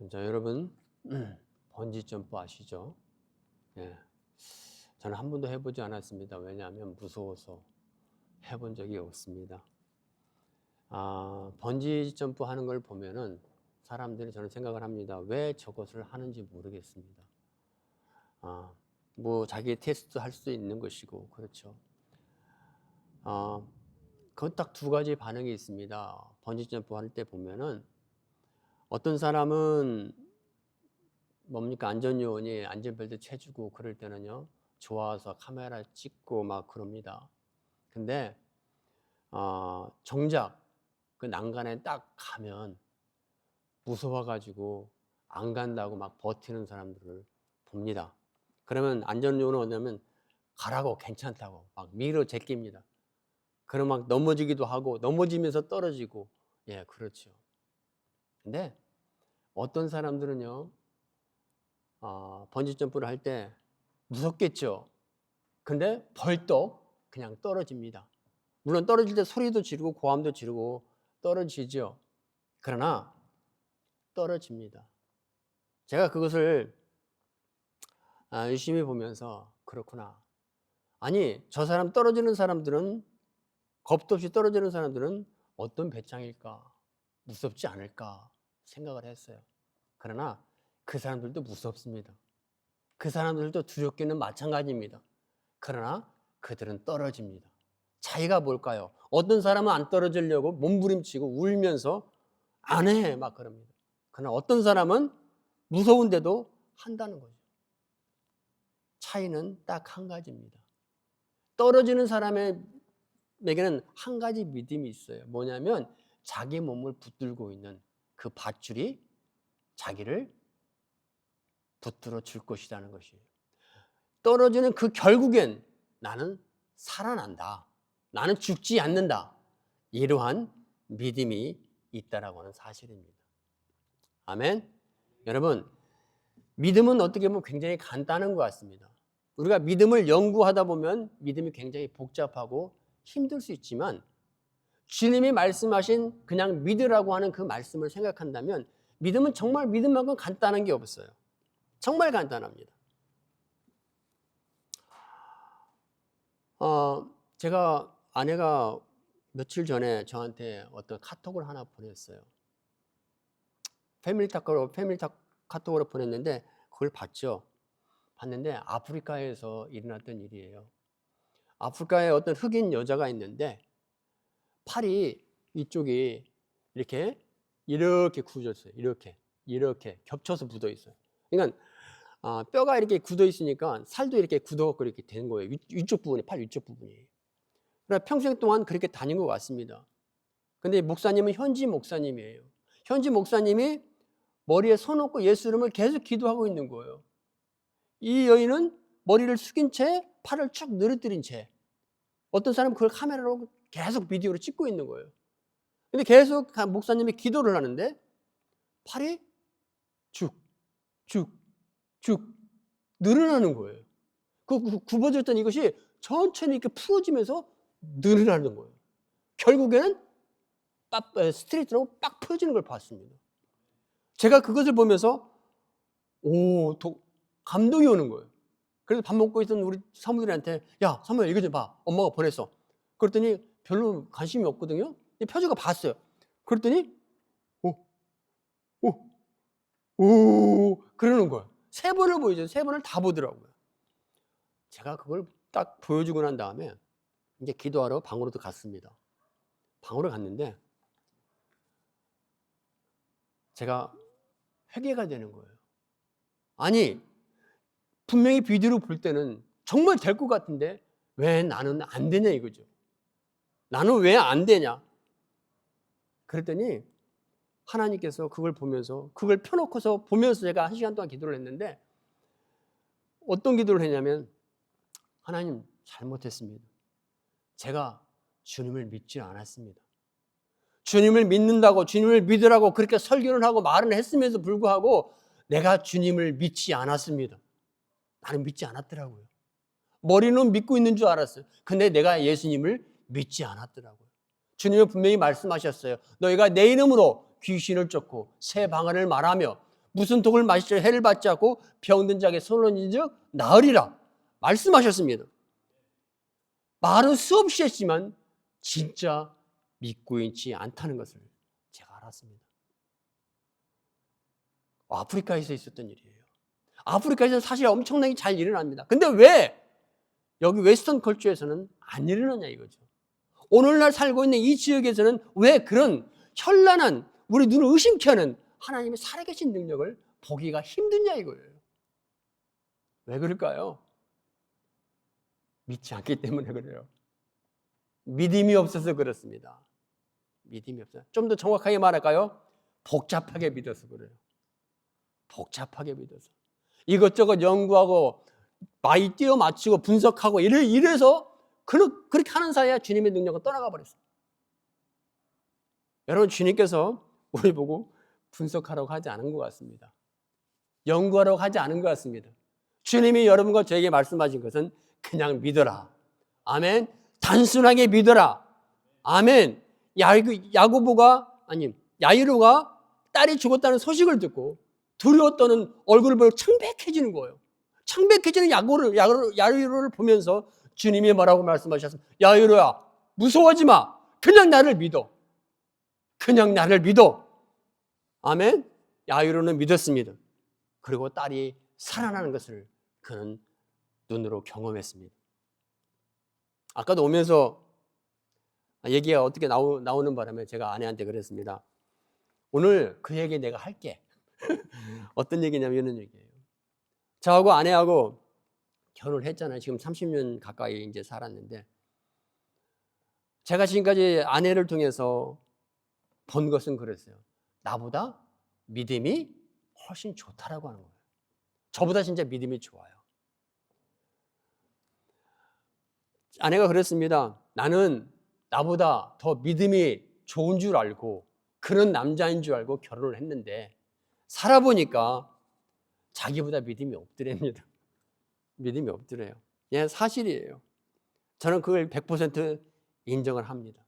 자, 여러분, 번지 점프 아시죠? 예. 저는 한 번도 해보지 않았습니다. 왜냐하면 무서워서 해본 적이 없습니다. 번지 점프 하는 걸 보면은 사람들이 저는 생각을 합니다. 왜 저것을 하는지 모르겠습니다. 뭐 자기 테스트 할 수도 있는 것이고, 그렇죠. 그건 딱 두 가지 반응이 있습니다. 번지 점프 할 때 보면은 어떤 사람은 뭡니까? 안전요원이 안전벨트 채주고 그럴 때는요, 좋아서 카메라 찍고 막 그럽니다. 근데 정작 그 난간에 딱 가면 무서워가지고 안 간다고 막 버티는 사람들을 봅니다. 그러면 안전요원은 뭐냐면 가라고, 괜찮다고 막 밀어 제낍니다. 그럼 막 넘어지기도 하고 넘어지면서 떨어지고, 예, 그렇죠. 근데 어떤 사람들은요, 번지 점프를 할 때 무섭겠죠. 근데 벌떡 그냥 떨어집니다. 물론 떨어질 때 소리도 지르고 고함도 지르고 떨어지죠. 그러나 떨어집니다. 제가 그것을 유심히 보면서 그렇구나. 아니, 저 사람 떨어지는 사람들은, 겁도 없이 떨어지는 사람들은 어떤 배짱일까? 무섭지 않을까 생각을 했어요. 그러나 그 사람들도 무섭습니다. 그 사람들도 두렵기는 마찬가지입니다. 그러나 그들은 떨어집니다. 차이가 뭘까요? 어떤 사람은 안 떨어지려고 몸부림치고 울면서 안 해 막 그럽니다. 그러나 어떤 사람은 무서운데도 한다는 거죠. 차이는 딱 한 가지입니다. 떨어지는 사람에게는 한 가지 믿음이 있어요. 뭐냐면 자기 몸을 붙들고 있는 그 밧줄이 자기를 붙들어 줄 것이라는 것이에요. 떨어지는 그 결국엔 나는 살아난다. 나는 죽지 않는다. 이러한 믿음이 있다라고 하는 사실입니다. 아멘. 여러분, 믿음은 어떻게 보면 굉장히 간단한 것 같습니다. 우리가 믿음을 연구하다 보면 믿음이 굉장히 복잡하고 힘들 수 있지만, 주님이 말씀하신 그냥 믿으라고 하는 그 말씀을 생각한다면 믿음은 정말 믿음만큼 간단한 게 없어요. 정말 간단합니다. 제가 아내가 며칠 전에 저한테 어떤 카톡을 하나 보냈어요. 패밀리 카톡으로 보냈는데 그걸 봤죠. 봤는데 아프리카에서 일어났던 일이에요. 아프리카에 어떤 흑인 여자가 있는데 팔이 이쪽이 이렇게 굳어있어요. 이렇게 겹쳐서 묻어 있어요. 그러니까 뼈가 이렇게 굳어 있으니까 살도 이렇게 굳어갖고 이렇게 되는 거예요. 위쪽 부분이, 팔 위쪽 부분이. 그래서 평생 동안 그렇게 다닌 것 같습니다. 근데 목사님은 현지 목사님이에요. 현지 목사님이 머리에 손 얹고 예수 이름을 계속 기도하고 있는 거예요. 이 여인은 머리를 숙인 채 팔을 쭉 늘어뜨린 채, 어떤 사람은 그걸 카메라로 계속 비디오로 찍고 있는 거예요. 근데 계속 목사님이 기도를 하는데 팔이 쭉 늘어나는 거예요. 그 굽어졌던 이것이 천천히 이렇게 풀어지면서 늘어나는 거예요. 결국에는 스트레이트로 빡 펴지는 걸 봤습니다. 제가 그것을 보면서 감동이 오는 거예요. 그래서 밥 먹고 있던 우리 사모들한테, 야, 사모야 이거 좀 봐. 엄마가 보냈어. 그랬더니 별로 관심이 없거든요. 표지가 봤어요. 그랬더니 오 그러는 거예요. 세 번을 보여줘요. 세 번을 다 보더라고요. 제가 그걸 딱 보여주고 난 다음에 이제 기도하러 방으로 갔습니다. 방으로 갔는데 제가 회개가 되는 거예요. 아니, 분명히 비디오로 볼 때는 정말 될 것 같은데 왜 나는 안 되냐 이거죠. 나는 왜 안 되냐. 그랬더니 하나님께서 그걸 보면서, 그걸 펴놓고서 보면서 제가 1시간 동안 기도를 했는데, 어떤 기도를 했냐면, 하나님 잘못했습니다. 제가 주님을 믿지 않았습니다. 주님을 믿는다고, 주님을 믿으라고 그렇게 설교를 하고 말을 했음에도 불구하고 내가 주님을 믿지 않았습니다. 나는 믿지 않았더라고요. 머리는 믿고 있는 줄 알았어요. 근데 내가 예수님을 믿지 않았더라고요. 주님은 분명히 말씀하셨어요. 너희가 내 이름으로 귀신을 쫓고 새 방언을 말하며 무슨 독을 마시자 해를 받지 않고 병든 자에게 손을 얹은즉 나으리라 말씀하셨습니다. 말은 수없이 했지만 진짜 믿고 있지 않다는 것을 제가 알았습니다. 아프리카에서 있었던 일이에요. 아프리카에서는 사실 엄청나게 잘 일어납니다. 근데 왜 여기 웨스턴 컬처에서는 안 일어나냐 이거죠. 오늘날 살고 있는 이 지역에서는 왜 그런 현란한 우리 눈을 의심케 하는 하나님의 살아계신 능력을 보기가 힘드냐 이거예요. 왜 그럴까요? 믿지 않기 때문에 그래요. 믿음이 없어서 그렇습니다. 믿음이 없어요. 좀 더 정확하게 말할까요? 복잡하게 믿어서 그래요. 복잡하게 믿어서. 이것저것 연구하고 많이 띄워 맞추고 분석하고 이래서 그렇게 하는 사이에 주님의 능력은 떠나가 버렸어요. 여러분, 주님께서 우리 보고 분석하라고 하지 않은 것 같습니다. 연구하라고 하지 않은 것 같습니다. 주님이 여러분과 저에게 말씀하신 것은 그냥 믿어라. 아멘. 단순하게 믿어라. 아멘. 야이로가 딸이 죽었다는 소식을 듣고 두려워 떠는 얼굴을 보고 창백해지는 거예요. 창백해지는 야이로를 보면서 주님이 뭐라고 말씀하셨습니다. 야이로야, 무서워하지 마. 그냥 나를 믿어. 그냥 나를 믿어. 아멘. 야이로는 믿었습니다. 그리고 딸이 살아나는 것을 그는 눈으로 경험했습니다. 아까도 오면서 얘기가 어떻게 나오는 바람에 제가 아내한테 그랬습니다. 오늘 그 얘기 내가 할게. 어떤 얘기냐면 이런 얘기예요. 저하고 아내하고 결혼을 했잖아요. 지금 30년 가까이 이제 살았는데, 제가 지금까지 아내를 통해서 본 것은 그랬어요. 나보다 믿음이 훨씬 좋다라고 하는 거예요. 저보다 진짜 믿음이 좋아요. 아내가 그랬습니다. 나는 나보다 더 믿음이 좋은 줄 알고 그런 남자인 줄 알고 결혼을 했는데 살아보니까 자기보다 믿음이 없더랍니다. 믿음이 없더래요. 예, 사실이에요. 저는 그걸 100% 인정을 합니다.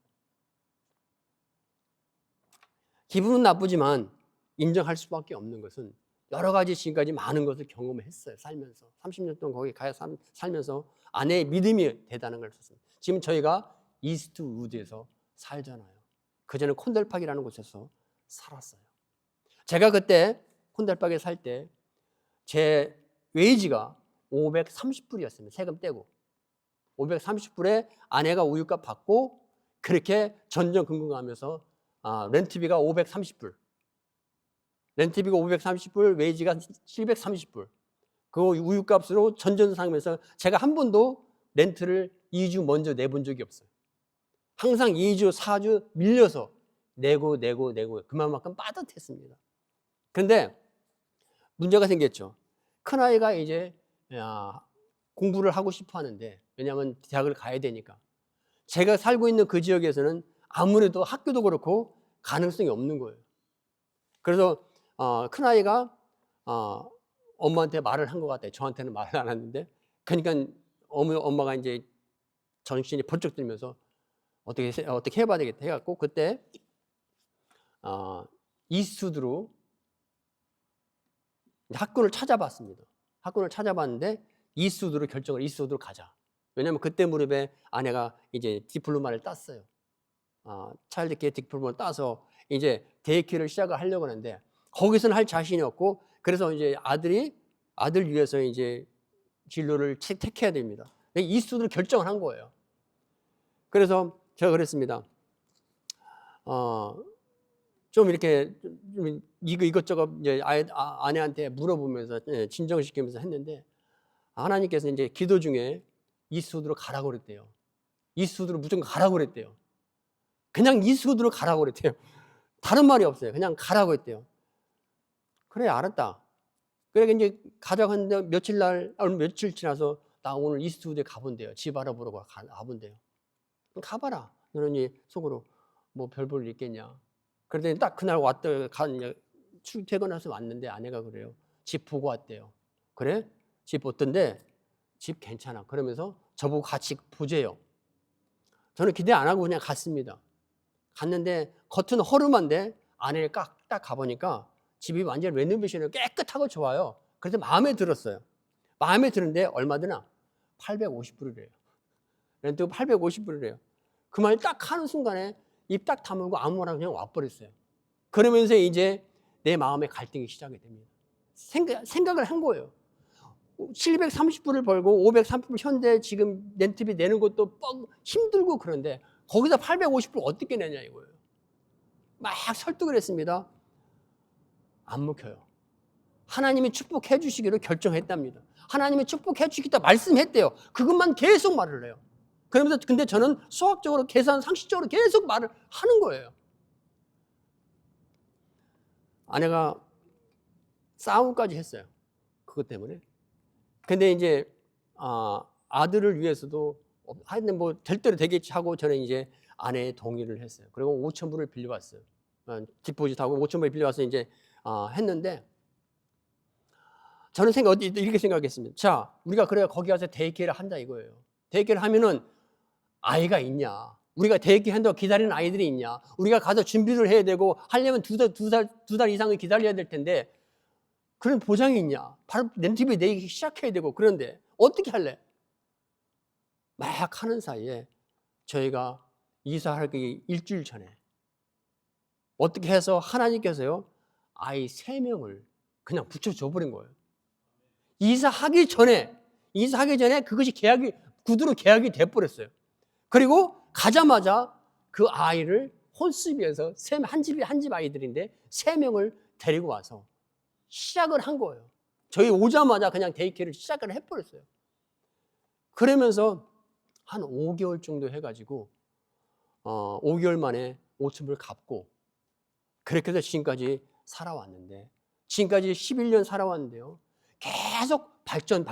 기분은 나쁘지만 인정할 수밖에 없는 것은 여러 가지 지금까지 많은 것을 경험했어요. 살면서 30년 동안 거기 가야 살면서 아내의 믿음이 대단한 걸 썼습니다. 지금 저희가 이스트우드에서 살잖아요. 그전에 콘델팍이라는 곳에서 살았어요. 제가 그때 콘델팍에 살 때 제 웨이지가 530불이었습니다. 세금 떼고 530불에 아내가 우유값 받고 그렇게 전전긍긍하면서 렌트비가 530불, 렌트비가 530불, 웨이지가 730불. 그 우유값으로 전전상면서 제가 한 번도 렌트를 2주 먼저 내본 적이 없어요. 항상 2주, 4주 밀려서 내고 그만큼 빠듯했습니다. 그런데 문제가 생겼죠. 큰아이가 이제 공부를 하고 싶어 하는데, 왜냐하면 대학을 가야 되니까. 제가 살고 있는 그 지역에서는 아무래도 학교도 그렇고 가능성이 없는 거예요. 그래서 큰아이가 엄마한테 말을 한 것 같아요. 저한테는 말을 안 했는데. 그러니까 엄마가 이제 정신이 번쩍 들면서 어떻게 해봐야 되겠다 해갖고 그때 이스트우드로 학군을 찾아봤습니다. 학군을 찾아봤는데 이스트우드로 가자. 왜냐하면 그때 무렵에 아내가 이제 디플로마를 땄어요. 차일드 케어 디플로마를 따서 이제 데이케어를 시작을 하려고 하는데 거기서는 할 자신이 없고, 그래서 이제 아들 위해서 이제 진로를 택해야 됩니다. 이스트우드로 결정을 한 거예요. 그래서 제가 그랬습니다. 좀 이렇게 이것저것 이제 아내한테 물어보면서 진정시키면서 했는데, 하나님께서 이제 기도 중에 이스트우드로 가라고 그랬대요. 이스트우드로 무조건 가라고 그랬대요. 그냥 이스트우드로 가라고 그랬대요. 다른 말이 없어요. 그냥 가라고 했대요. 그래, 알았다. 그래 이제 가자고 했는데 며칠 지나서 나 오늘 이스트우드에 가본대요. 집 알아보러 가본대요. 가봐라. 너는 속으로 뭐 별 볼 일 있겠냐. 그랬더니 딱 그날 출퇴근해서 왔는데 아내가 그래요. 집 보고 왔대요. 그래? 집 어떤데? 집 괜찮아. 그러면서 저보고 같이 보재요. 저는 기대 안 하고 그냥 갔습니다. 갔는데 겉은 허름한데 안에 딱 가보니까 집이 완전 레노베이션이 깨끗하고 좋아요. 그래서 마음에 들었어요. 마음에 드는데 얼마 드나? 850불이래요. 렌트가 850불이래요. 그 말 딱 하는 순간에 입 딱 다물고 아무거나 그냥 와버렸어요. 그러면서 이제 내 마음의 갈등이 시작이 됩니다. 생각을 한 거예요. 730불을 벌고 530불 현대 지금 렌트비 내는 것도 힘들고 그런데 거기서 850불 어떻게 내냐 이거예요. 막 설득을 했습니다. 안 먹혀요. 하나님이 축복해 주시기로 결정했답니다. 하나님이 축복해 주시겠다 말씀했대요. 그것만 계속 말을 해요. 그러면서 근데 저는 수학적으로 계산 상식적으로 계속 말을 하는 거예요. 아내가 싸움까지 했어요. 그것 때문에. 근데 이제 아들을 위해서도 하여튼 뭐 될 대로 되겠지 하고 저는 이제 아내의 동의를 했어요. 그리고 5,000불을 빌려왔어요. 디포짓하고 5,000불을 빌려와서 이제 했는데 저는 이렇게 생각했습니다. 자, 우리가 그래야 거기 가서 데이케어를 한다 이거예요. 데이케어를 하면은 아이가 있냐? 우리가 데이케어 한다고 기다리는 아이들이 있냐? 우리가 가서 준비를 해야 되고 하려면 두 달 이상을 기다려야 될 텐데 그런 보장이 있냐? 바로 렌트비 내기 시작해야 되고 그런데 어떻게 할래? 막 하는 사이에 저희가 이사하기 일주일 전에 어떻게 해서 하나님께서요 아이 3명을 그냥 붙여줘 버린 거예요. 이사하기 전에 그것이 구두로 계약이 돼버렸어요. 그리고 가자마자 그 아이를 혼수비해서 한 집 아이들인데 3명을 데리고 와서 시작을 한 거예요. 저희 오자마자 그냥 데이케어를 시작을 해버렸어요. 그러면서 한 5개월 정도 해가지고 5개월 만에 5,000불 갚고 그렇게 해서 지금까지 살아왔는데 지금까지 11년 살아왔는데요. 계속 발전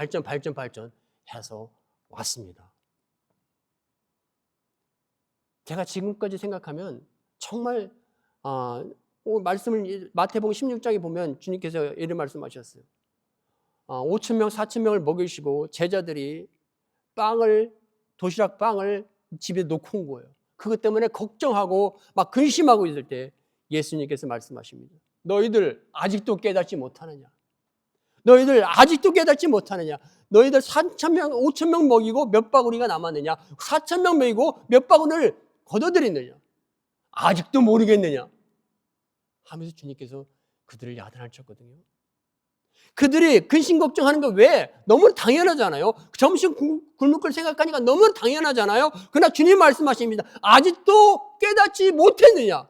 해서 왔습니다. 제가 지금까지 생각하면 정말 말씀을 마태복음 16장에 보면 주님께서 이런 말씀하셨어요. 5,000명, 4,000명을 먹이시고 제자들이 도시락 빵을 집에 놓고 온 거예요. 그것 때문에 걱정하고 막 근심하고 있을 때 예수님께서 말씀하십니다. 너희들 아직도 깨닫지 못하느냐? 너희들 아직도 깨닫지 못하느냐? 너희들 4,000명, 5,000명 먹이고 몇 바구니가 남았느냐? 4,000명 먹이고 몇 바구니를 걷어들였느냐? 아직도 모르겠느냐? 하면서 주님께서 그들을 야단을 쳤거든요. 그들이 근심 걱정하는 거 왜? 너무 당연하잖아요. 점심 굶을 걸 생각하니까 너무 당연하잖아요. 그러나 주님 말씀하십니다. 아직도 깨닫지 못했느냐?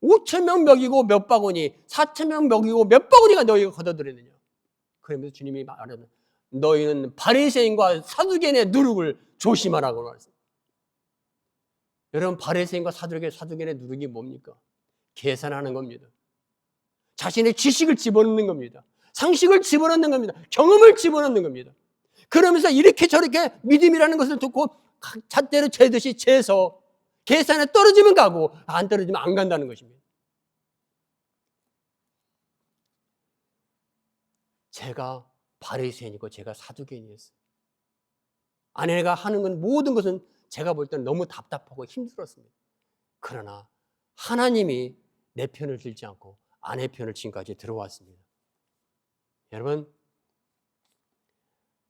5,000명 먹이고 몇 바구니, 4,000명 먹이고 몇 바구니가 너희가 걷어들였느냐? 그러면서 주님이 말하는 너희는 바리새인과 사두개인의 누룩을 조심하라고 말했습니다. 여러분 바리새인과 사두개인의 누룩이 뭡니까? 계산하는 겁니다. 자신의 지식을 집어넣는 겁니다. 상식을 집어넣는 겁니다. 경험을 집어넣는 겁니다. 그러면서 이렇게 저렇게 믿음이라는 것을 듣고 잣대로 재듯이 재서 계산에 떨어지면 가고 안 떨어지면 안 간다는 것입니다. 제가 바리새인이고 제가 사두개인이었어요. 아내가 하는 건 모든 것은 제가 볼 때는 너무 답답하고 힘들었습니다. 그러나 하나님이 내 편을 들지 않고 아내 편을 지금까지 들어왔습니다. 여러분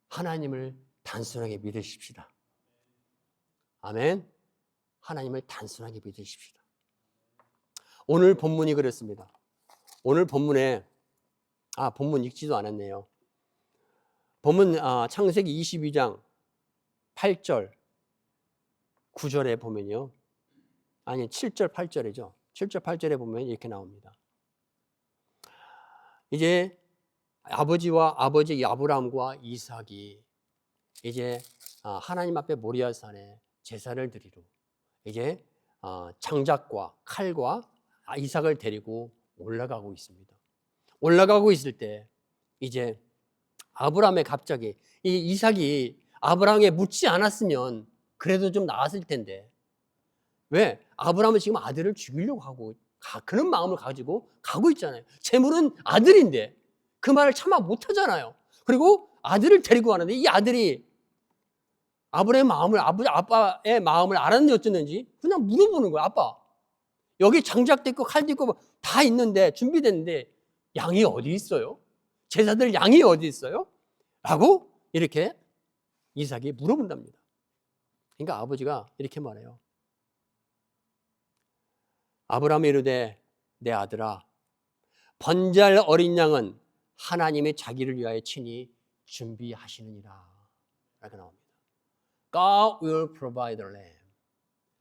하나님을 단순하게 믿으십시다. 아멘. 하나님을 단순하게 믿으십시다. 오늘 본문이 그렇습니다. 오늘 본문에 본문 읽지도 않았네요. 본문 창세기 22장 8절 9절에 보면요. 아니 7절 8절이죠. 7절 8절에 보면 이렇게 나옵니다. 이제 아버지 아브라함과 이삭이 이제 하나님 앞에 모리아산에 제사를 드리러 이제 장작과 칼과 이삭을 데리고 올라가고 있습니다. 올라가고 있을 때 이제 아브라함의 갑자기 이 이삭이 아브라함에 묻지 않았으면 그래도 좀 나았을 텐데 왜? 아브라함은 지금 아들을 죽이려고 하고 그런 마음을 가지고 가고 있잖아요. 재물은 아들인데 그 말을 참아 못하잖아요. 그리고 아들을 데리고 가는데 이 아들이 아브라함의 마음을 아빠의 마음을 알았는지 어쨌는지 그냥 물어보는 거예요. 아빠 여기 장작도 있고 칼도 있고 다 있는데 준비됐는데 양이 어디 있어요? 제사들 양이 어디 있어요? 라고 이렇게 이삭이 물어본답니다. 그러니까 아버지가 이렇게 말해요. 아브라함이 이르되 내 아들아 번잘 어린 양은 하나님의 자기를 위하여 친히 준비하시느니라 라고 나옵니다. God will provide the lamb.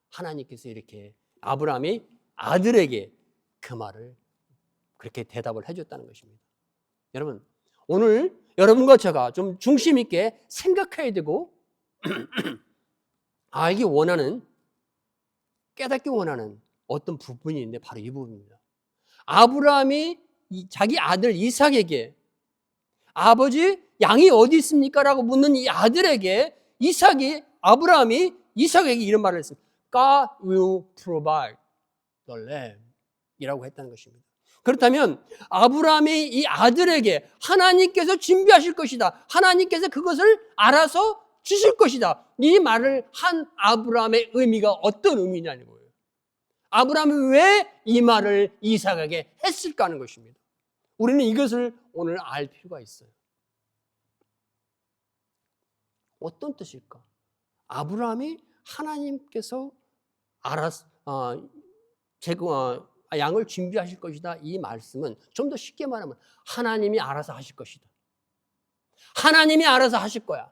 하나님께서 이렇게 아브라함이 아들에게 그 말을 그렇게 대답을 해줬다는 것입니다. 여러분, 오늘 여러분과 제가 좀 중심 있게 생각해야 되고 알기 원하는, 깨닫기 원하는 어떤 부분이 있는데 바로 이 부분입니다. 아브라함이 자기 아들 이삭에게 아버지 양이 어디 있습니까? 라고 묻는 이 아들에게 아브라함이 이삭에게 이런 말을 했습니다. God will provide the lamb 이라고 했다는 것입니다. 그렇다면 아브라함이 이 아들에게 하나님께서 준비하실 것이다. 하나님께서 그것을 알아서 주실 것이다. 이 말을 한 아브라함의 의미가 어떤 의미냐는 거예요. 아브라함이 왜 이 말을 이삭에게 했을까 하는 것입니다. 우리는 이것을 오늘 알 필요가 있어요. 어떤 뜻일까? 아브라함이 하나님께서 양을 준비하실 것이다. 이 말씀은 좀 더 쉽게 말하면 하나님이 알아서 하실 것이다. 하나님이 알아서 하실 거야.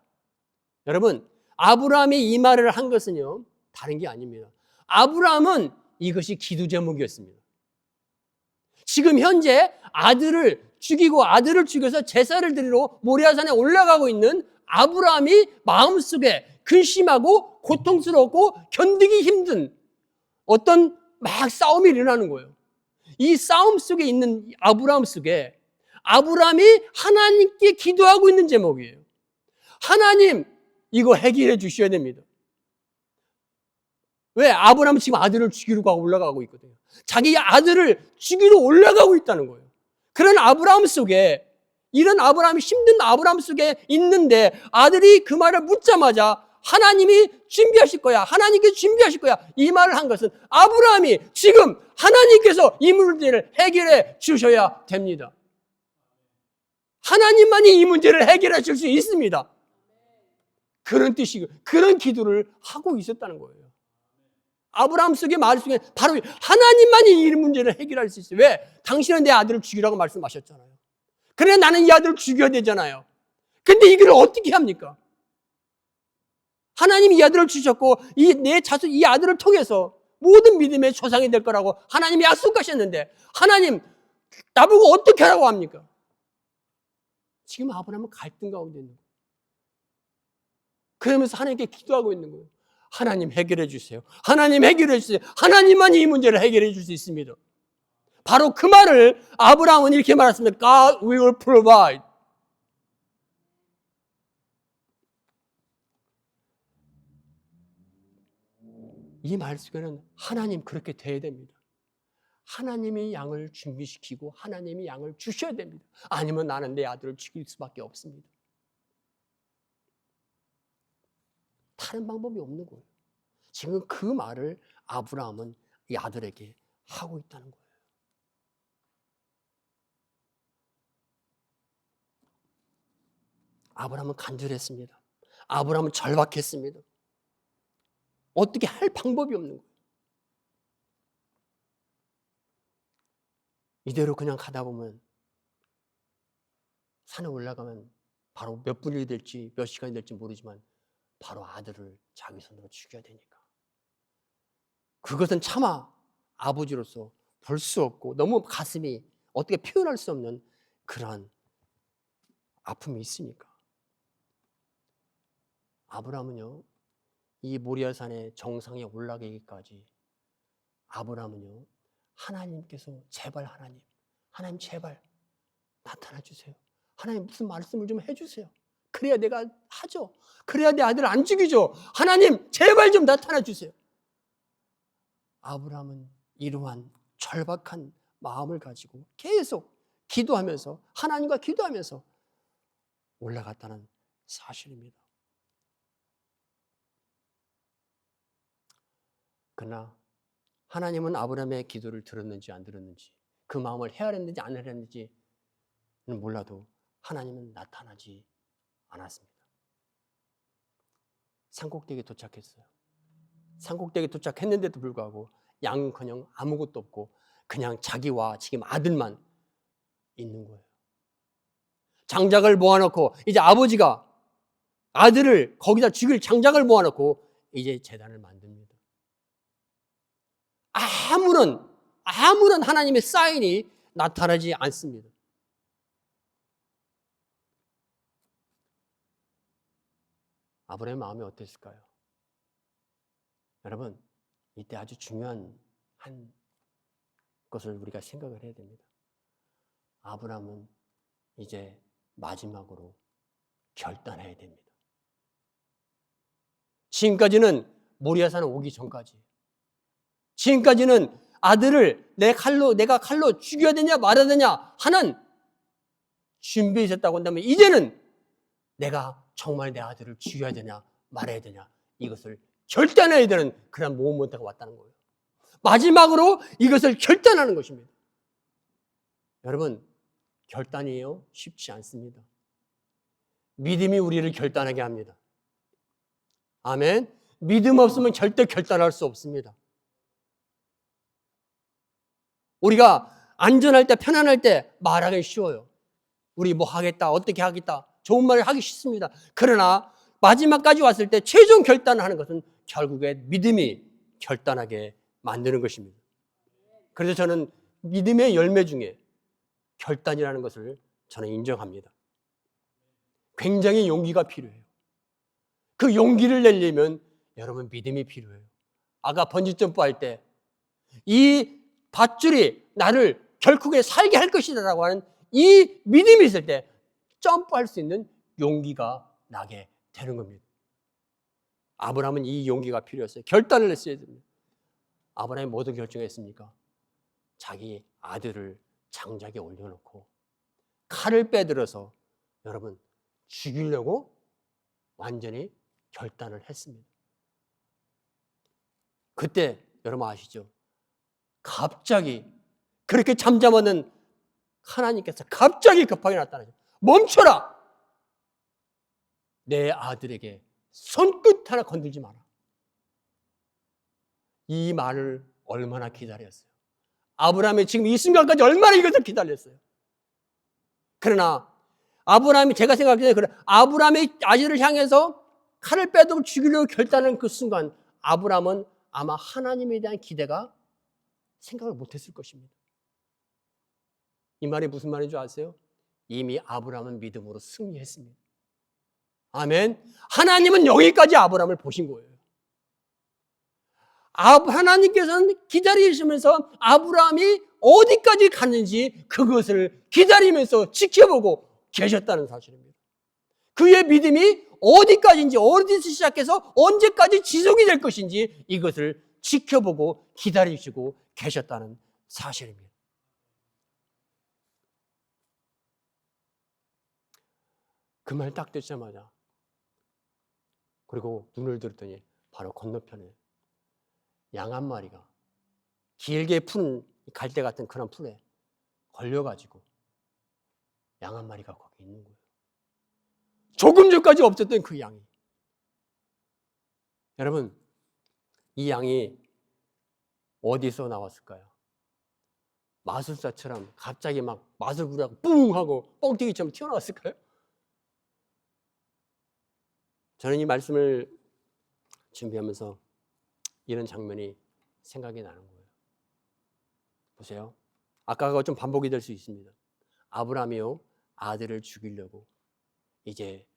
여러분, 아브라함이 이 말을 한 것은요, 다른 게 아닙니다. 아브라함은 이것이 기도 제목이었습니다. 지금 현재 아들을 죽여서 제사를 드리러 모리아산에 올라가고 있는 아브라함이 마음속에 근심하고 고통스럽고 견디기 힘든 어떤 막 싸움이 일어나는 거예요. 이 싸움 속에 있는 아브라함 속에 아브라함이 하나님께 기도하고 있는 제목이에요. 하나님, 이거 해결해 주셔야 됩니다. 왜? 아브라함은 지금 아들을 죽이러 올라가고 있거든요. 자기 아들을 죽이러 올라가고 있다는 거예요. 그런 아브라함 속에, 이런 아브라함이 힘든 아브라함 속에 있는데 아들이 그 말을 묻자마자 하나님이 준비하실 거야. 하나님께서 준비하실 거야. 이 말을 한 것은 아브라함이 지금 하나님께서 이 문제를 해결해 주셔야 됩니다. 하나님만이 이 문제를 해결해 줄 수 있습니다. 그런 뜻이고 그런 기도를 하고 있었다는 거예요. 아브라함 속의 말 속에 바로 하나님만이 이 문제를 해결할 수 있어요. 왜? 당신은 내 아들을 죽이라고 말씀하셨잖아요. 그래 나는 이 아들을 죽여야 되잖아요. 근데 이걸 어떻게 합니까? 하나님이 이 아들을 주셨고 이 아들을 통해서 모든 믿음의 조상이 될 거라고 하나님이 약속하셨는데 하나님 나보고 어떻게 하라고 합니까? 지금 아브라함은 갈등 가운데 있는 거예요. 그러면서 하나님께 기도하고 있는 거예요. 하나님 해결해 주세요. 하나님 해결해 주세요. 하나님만이 이 문제를 해결해 줄 수 있습니다. 바로 그 말을 아브라함은 이렇게 말했습니다. God will provide. 이 말 속에는 하나님 그렇게 돼야 됩니다. 하나님이 양을 준비시키고 하나님이 양을 주셔야 됩니다. 아니면 나는 내 아들을 죽일 수밖에 없습니다. 다른 방법이 없는 거예요. 지금 그 말을 아브라함은 이 아들에게 하고 있다는 거예요. 아브라함은 간절했습니다. 아브라함은 절박했습니다. 어떻게 할 방법이 없는 거예요. 이대로 그냥 가다 보면 산에 올라가면 바로 몇 분이 될지 몇 시간이 될지 모르지만 바로 아들을 자기 손으로 죽여야 되니까. 그것은 차마 아버지로서 볼 수 없고 너무 가슴이 어떻게 표현할 수 없는 그러한 아픔이 있으니까. 아브라함은요, 이 모리아산의 정상에 올라가기까지 아브라함은요, 하나님께서 제발 하나님 제발 나타나 주세요. 하나님 무슨 말씀을 좀 해주세요. 그래야 내가 하죠. 그래야 내 아들 안 죽이죠. 하나님 제발 좀 나타나 주세요. 아브라함은 이러한 절박한 마음을 가지고 계속 기도하면서 하나님과 기도하면서 올라갔다는 사실입니다. 그러나 하나님은 아브라함의 기도를 들었는지 안 들었는지, 그 마음을 헤아렸는지 안 헤아렸는지는 몰라도 하나님은 나타나지 않았습니다. 산꼭대기에 도착했어요. 산꼭대기에 도착했는데도 불구하고 양은커녕 아무것도 없고 그냥 자기와 지금 아들만 있는 거예요. 장작을 모아놓고 이제 아버지가 아들을 거기다 죽일 장작을 모아놓고 이제 제단을 만듭니다. 아무런 하나님의 사인이 나타나지 않습니다. 아브라함의 마음이 어땠을까요? 여러분, 이때 아주 중요한 한 것을 우리가 생각을 해야 됩니다. 아브라함은 이제 마지막으로 결단해야 됩니다. 지금까지는 모리아산에 오기 전까지, 지금까지는 아들을 내가 칼로 죽여야 되냐 말아야 되냐 하는 준비에 있었다고 한다면, 이제는 내가 정말 내 아들을 죽여야 되냐 말아야 되냐 이것을 결단해야 되는 그런 모멘트가 왔다는 거예요. 마지막으로 이것을 결단하는 것입니다. 여러분, 결단이에요? 쉽지 않습니다. 믿음이 우리를 결단하게 합니다. 아멘. 믿음 없으면 절대 결단할 수 없습니다. 우리가 안전할 때, 편안할 때 말하기 쉬워요. 우리 뭐 하겠다, 어떻게 하겠다, 좋은 말을 하기 쉽습니다. 그러나 마지막까지 왔을 때 최종 결단을 하는 것은 결국에 믿음이 결단하게 만드는 것입니다. 그래서 저는 믿음의 열매 중에 결단이라는 것을 저는 인정합니다. 굉장히 용기가 필요해요. 그 용기를 내려면 여러분 믿음이 필요해요. 아까 번지점프 할 때 이 밧줄이 나를 결국에 살게 할 것이다라고 하는 이 믿음이 있을 때 점프할 수 있는 용기가 나게 되는 겁니다. 아브라함은 이 용기가 필요했어요. 결단을 했어야 됩니다. 아브라함이 뭐도 결정했습니까? 자기 아들을 장작에 올려놓고 칼을 빼들어서 여러분 죽이려고 완전히 결단을 했습니다. 그때 여러분 아시죠? 갑자기 그렇게 잠잠하는 하나님께서 갑자기 급하게 나타나죠. 멈춰라! 내 아들에게 손끝 하나 건들지 마라. 이 말을 얼마나 기다렸어요. 아브라함이 지금 이 순간까지 얼마나 이것을 기다렸어요. 그러나 아브라함이, 제가 생각할 때 아브라함의 아들을 향해서 칼을 빼두고 죽이려고 결단하는 그 순간 아브라함은 아마 하나님에 대한 기대가 생각을 못했을 것입니다. 이 말이 무슨 말인 줄 아세요? 이미 아브라함은 믿음으로 승리했습니다. 아멘. 하나님은 여기까지 아브라함을 보신 거예요. 하나님께서는 기다리시면서 아브라함이 어디까지 갔는지 그것을 기다리면서 지켜보고 계셨다는 사실입니다. 그의 믿음이 어디까지인지, 어디서 시작해서 언제까지 지속이 될 것인지 이것을 지켜보고 기다리시고 계셨다는 사실입니다. 그 말 딱 듣자마자 그리고 눈을 들었더니 바로 건너편에 양 한 마리가 길게 푼 갈대 같은 그런 풀에 걸려가지고 양 한 마리가 거기 있는 거예요. 조금 전까지 없었던 그 양이. 여러분, 이 양이 어디서 나왔을까요? 마술사처럼 갑자기 막 마술구라고 뿡 하고 뻥튀기처럼 튀어나왔을까요? 저는 이 말씀을 준비하면서 이런 장면이 생각이 나는 거예요. 보세요. 아까가 좀 반복이 될 수 있습니다. 아브라함이요, 아들을 죽이려고 이제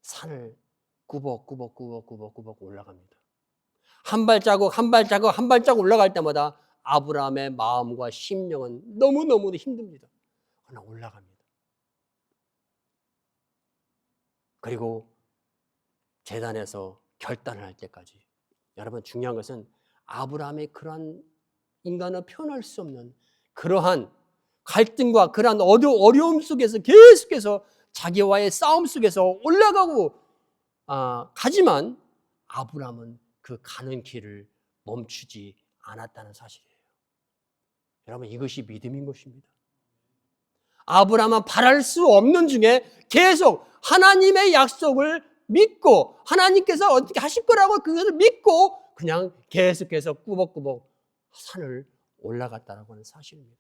산을 꾸벅꾸벅 올라갑니다. 한 발자국 한 발자국 한 발자국 올라갈 때마다 아브라함의 마음과 심령은 너무너무 힘듭니다. 그러나 올라갑니다. 그리고 제단에서 결단을 할 때까지. 여러분, 중요한 것은 아브라함의 그러한 인간은 표현할 수 없는 그러한 갈등과 그러한 어려움 속에서 계속해서 자기와의 싸움 속에서 올라가고 가지만 아브라함은 그 가는 길을 멈추지 않았다는 사실이에요. 여러분, 이것이 믿음인 것입니다. 아브라함은 바랄 수 없는 중에 계속 하나님의 약속을 믿고 하나님께서 어떻게 하실 거라고 그것을 믿고 그냥 계속해서 꾸벅꾸벅 산을 올라갔다라고 하는 사실입니다.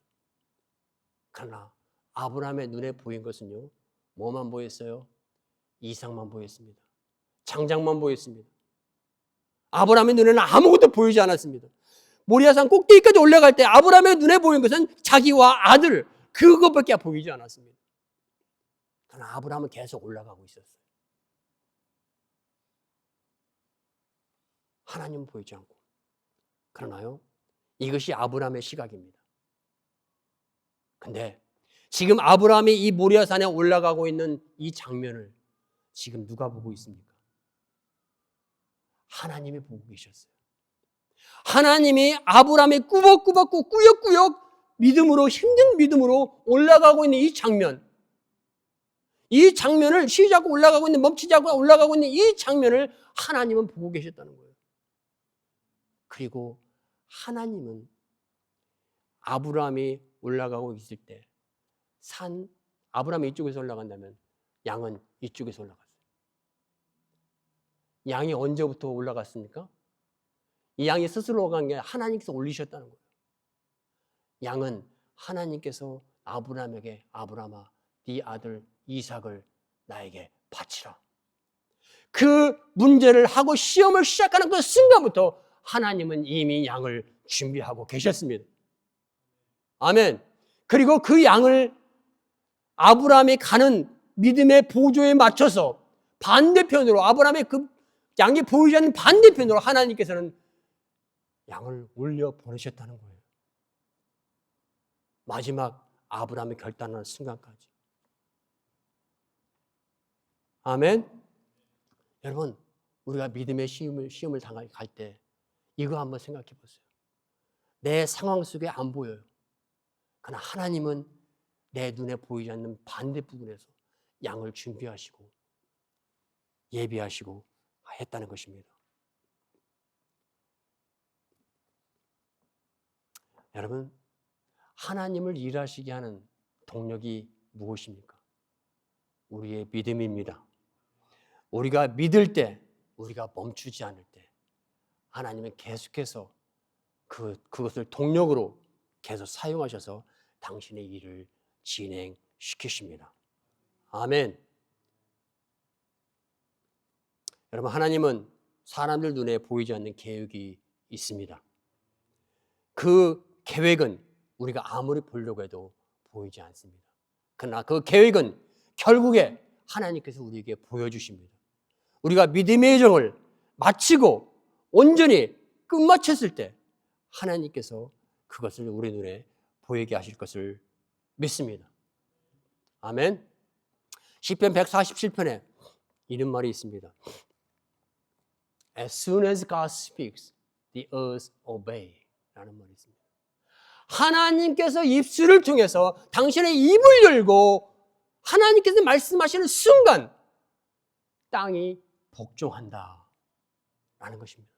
그러나 아브라함의 눈에 보인 것은요, 뭐만 보였어요? 이상만 보였습니다. 장작만 보였습니다. 아브라함의 눈에는 아무것도 보이지 않았습니다. 모리아산 꼭대기까지 올라갈 때 아브라함의 눈에 보인 것은 자기와 아들, 그것밖에 보이지 않았습니다. 그러나 아브라함은 계속 올라가고 있었어요. 하나님은 보이지 않고. 그러나요, 이것이 아브라함의 시각입니다. 근데 지금 아브라함이 이 모리아산에 올라가고 있는 이 장면을 지금 누가 보고 있습니까? 하나님이 보고 계셨어요. 하나님이 아브라함이 꾸벅꾸벅 꾸역꾸역 믿음으로, 힘든 믿음으로 올라가고 있는 이 장면을 쉬지 않고 올라가고 있는, 멈추지 않고 올라가고 있는 이 장면을 하나님은 보고 계셨다는 거예요. 그리고 하나님은 아브라함이 올라가고 있을 때 아브라함이 이쪽에서 올라간다면 양은 이쪽에서 올라갔어요. 양이 언제부터 올라갔습니까? 이 양이 스스로 올라간 게 하나님께서 올리셨다는 거예요. 양은 하나님께서 아브라함에게 아브라함아, 네 아들 이삭을 나에게 바치라. 그 문제를 하고 시험을 시작하는 그 순간부터 하나님은 이미 양을 준비하고 계셨습니다. 아멘. 그리고 그 양을 아브라함이 가는 믿음의 보조에 맞춰서 반대편으로, 아브라함의 그 양이 보이지 않는 반대편으로 하나님께서는 양을 올려 보내셨다는 거예요. 마지막 아브라함이 결단하는 순간까지. 아멘. 여러분, 우리가 믿음의 시험을 당할 때 이거 한번 생각해 보세요. 내 상황 속에 안 보여요. 그러나 하나님은 내 눈에 보이지 않는 반대 부분에서 양을 준비하시고 예비하시고 했다는 것입니다. 여러분, 하나님을 일하시게 하는 동력이 무엇입니까? 우리의 믿음입니다. 우리가 믿을 때, 우리가 멈추지 않을 때 하나님은 계속해서 그것을 동력으로 계속 사용하셔서 당신의 일을 진행시키십니다. 아멘. 여러분, 하나님은 사람들 눈에 보이지 않는 계획이 있습니다. 그 계획은 우리가 아무리 보려고 해도 보이지 않습니다. 그러나 그 계획은 결국에 하나님께서 우리에게 보여주십니다. 우리가 믿음의 여정을 마치고 온전히 끝마쳤을 때 하나님께서 그것을 우리 눈에 보이게 하실 것을 믿습니다. 아멘. 시편 147편에 이런 말이 있습니다. As soon as God speaks, the earth obey. 라는 말이 있습니다. 하나님께서 입술을 통해서 당신의 입을 열고 하나님께서 말씀하시는 순간 땅이 복종한다 라는 것입니다.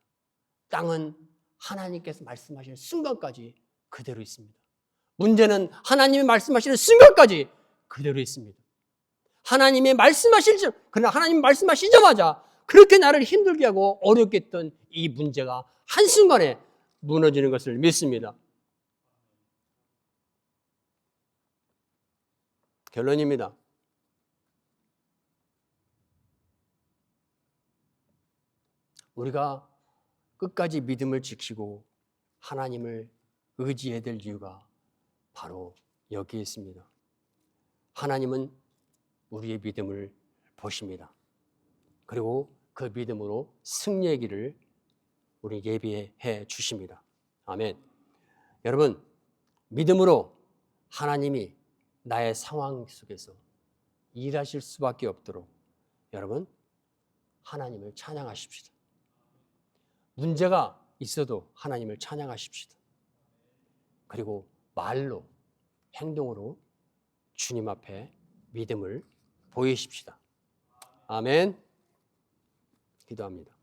땅은 하나님께서 말씀하시는 순간까지 그대로 있습니다. 문제는 하나님이 말씀하시는 순간까지 그대로 있습니다. 그러나 하나님이 말씀하시자마자 그렇게 나를 힘들게 하고 어렵게 했던 이 문제가 한순간에 무너지는 것을 믿습니다. 결론입니다. 우리가 끝까지 믿음을 지키고 하나님을 의지해야 될 이유가 바로 여기에 있습니다. 하나님은 우리의 믿음을 보십니다. 그리고 그 믿음으로 승리의 길을 우리 예비해 주십니다. 아멘. 여러분, 믿음으로 하나님이 나의 상황 속에서 일하실 수밖에 없도록 여러분, 하나님을 찬양하십시다. 문제가 있어도 하나님을 찬양하십시다. 그리고 말로, 행동으로 주님 앞에 믿음을 보이십시다. 아멘. 기도합니다.